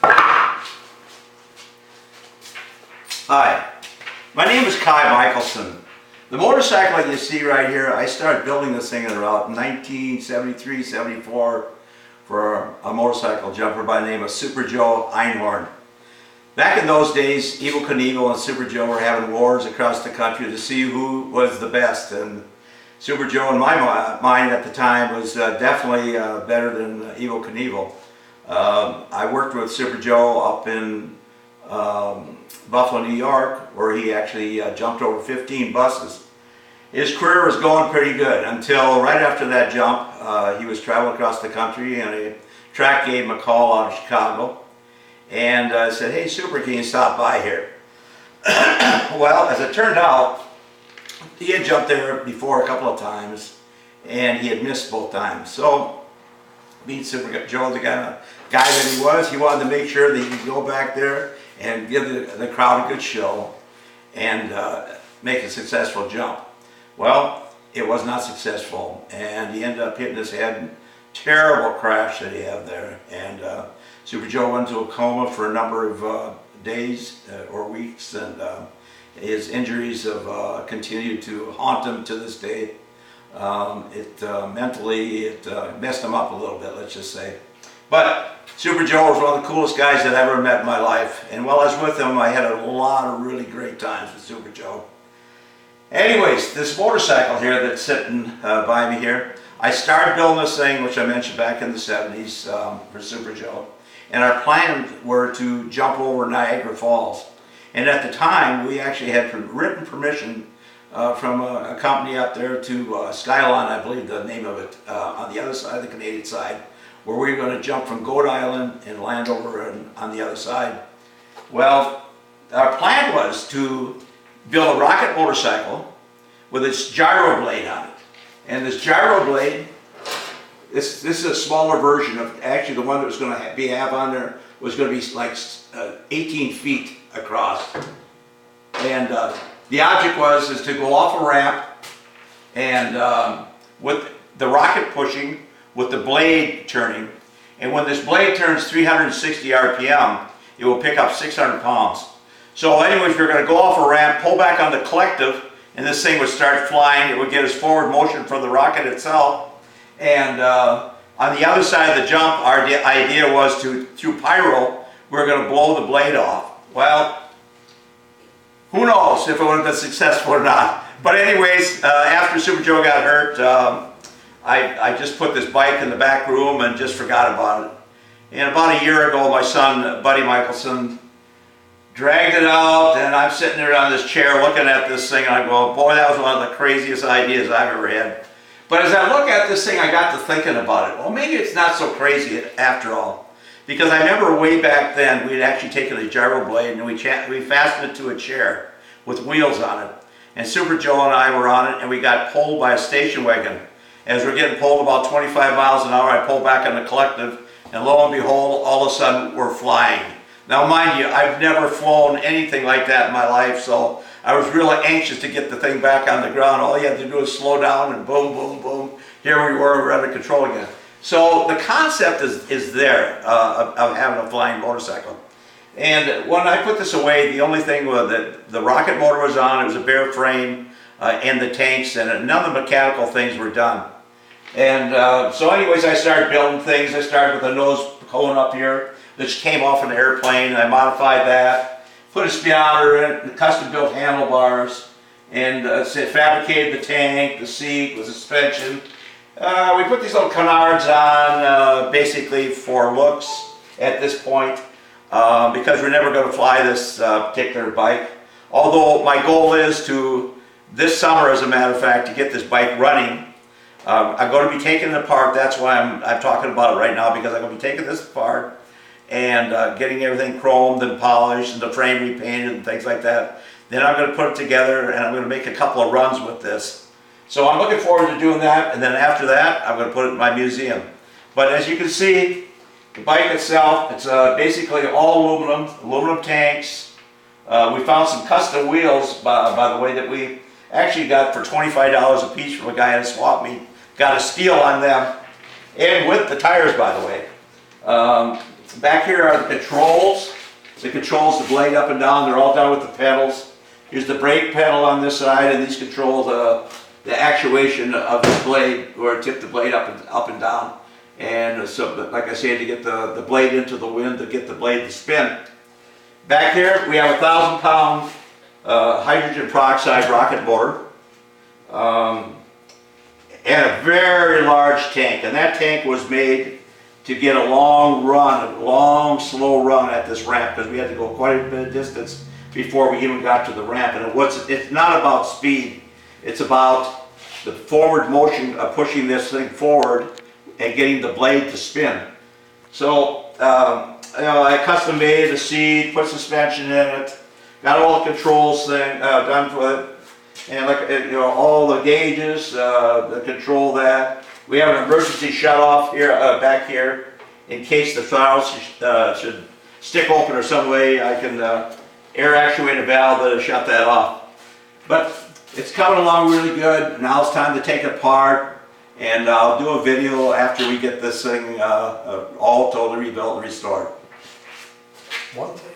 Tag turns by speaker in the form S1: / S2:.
S1: Hi, my name is Michaelson. The motorcycle that you see right here, I started building this thing in around 1973, 74 for a motorcycle jumper by the name of Super Joe Einhorn. Back in those days, Evel Knievel and Super Joe were having wars across the country to see who was the best, and Super Joe in my mind at the time was definitely better than Evel Knievel. I worked with Super Joe up in Buffalo, New York, where he actually jumped over 15 buses. His career was going pretty good until right after that jump. He was traveling across the country, and a track gave him a call out of Chicago and said, "Hey Super, can you stop by here?" Well, as it turned out, he had jumped there before a couple of times and he had missed both times. So being Super Joe, the guy that he was, he wanted to make sure that he could go back there and give the crowd a good show and make a successful jump. Well, it was not successful, and he ended up hitting his head. Terrible crash that he had there, and Super Joe went into a coma for a number of days or weeks, and his injuries have continued to haunt him to this day. Mentally, it messed him up a little bit, let's just say. But Super Joe was one of the coolest guys that I ever met in my life, and while I was with him, I had a lot of really great times with Super Joe. Anyways, this motorcycle here that's sitting by me here, I started building this thing, which I mentioned back in the 70s for Super Joe, and our plans were to jump over Niagara Falls. And at the time, we actually had written permission from a company up there to Skyline, I believe the name of it, on the other side of the Canadian side, where we were going to jump from Goat Island and land over on the other side. Well, our plan was to build a rocket motorcycle with its gyro blade on it. And this gyro blade, this is a smaller version of actually the one that was going to have on there was going to be like 18 feet across. And the object is to go off a ramp and with the rocket pushing, with the blade turning, and when this blade turns 360 RPM, it will pick up 600 pounds. So anyways, we're going to go off a ramp, pull back on the collective, and this thing would start flying. It would get us forward motion from the rocket itself. And on the other side of the jump, our idea was to, through pyro, we're going to blow the blade off. Well, who knows if it would have been successful or not. But anyways, after Super Joe got hurt, I just put this bike in the back room and just forgot about it. And about a year ago, my son, Buddy Michaelson, dragged it out, and I'm sitting there on this chair looking at this thing, and I go, boy, that was one of the craziest ideas I've ever had. But as I look at this thing, I got to thinking about it. Well, maybe it's not so crazy after all. Because I remember way back then, we had actually taken a gyro blade and we fastened it to a chair with wheels on it. And Super Joe and I were on it, and we got pulled by a station wagon. As we're getting pulled about 25 miles an hour, I pulled back on the collective, and lo and behold, all of a sudden, we're flying. Now, mind you, I've never flown anything like that in my life, so I was really anxious to get the thing back on the ground. All you had to do is slow down, and boom, boom, boom. Here we were under control again. So the concept is there of having a flying motorcycle. And when I put this away, the only thing was that the rocket motor was on, it was a bare frame, and the tanks, and none of the mechanical things were done. And so anyways, I started building things. I started with a nose cone up here, which came off an airplane, and I modified that, put a speedometer in, custom built handlebars, and fabricated the tank, the seat, the suspension. We put these little canards on basically for looks at this point, because we're never going to fly this particular bike. Although my goal is to, this summer as a matter of fact, to get this bike running. I'm going to be taking it apart. That's why I'm talking about it right now, because I'm going to be taking this apart and getting everything chromed and polished and the frame repainted and things like that. Then I'm going to put it together, and I'm going to make a couple of runs with this. So I'm looking forward to doing that, and then after that I'm going to put it in my museum. But as you can see, the bike itself, it's basically all aluminum tanks. We found some custom wheels, by the way, that we actually got for $25 a piece from a guy at a swap meet. Got a steal on them, and with the tires, by the way. Back here are the controls. The controls, the blade up and down, they're all done with the pedals. Here's the brake pedal on this side, and these control the actuation of the blade, or tip the blade up and down. And so, like I said, to get the blade into the wind, to get the blade to spin. Back here, we have a 1,000-pound hydrogen peroxide rocket motor. And a very large tank. And that tank was made to get a long run, a long, slow run at this ramp, because we had to go quite a bit of distance before we even got to the ramp. And it's not about speed. It's about the forward motion of pushing this thing forward and getting the blade to spin. So, I custom made the seat, put suspension in it, got all the controls done for it, and all the gauges, to control that. We have an emergency shut-off here, back here, in case the valve should stick open or some way I can air actuate a valve to shut that off. But it's coming along really good. Now it's time to take it apart, and I'll do a video after we get this thing all totally rebuilt and restored.
S2: One thing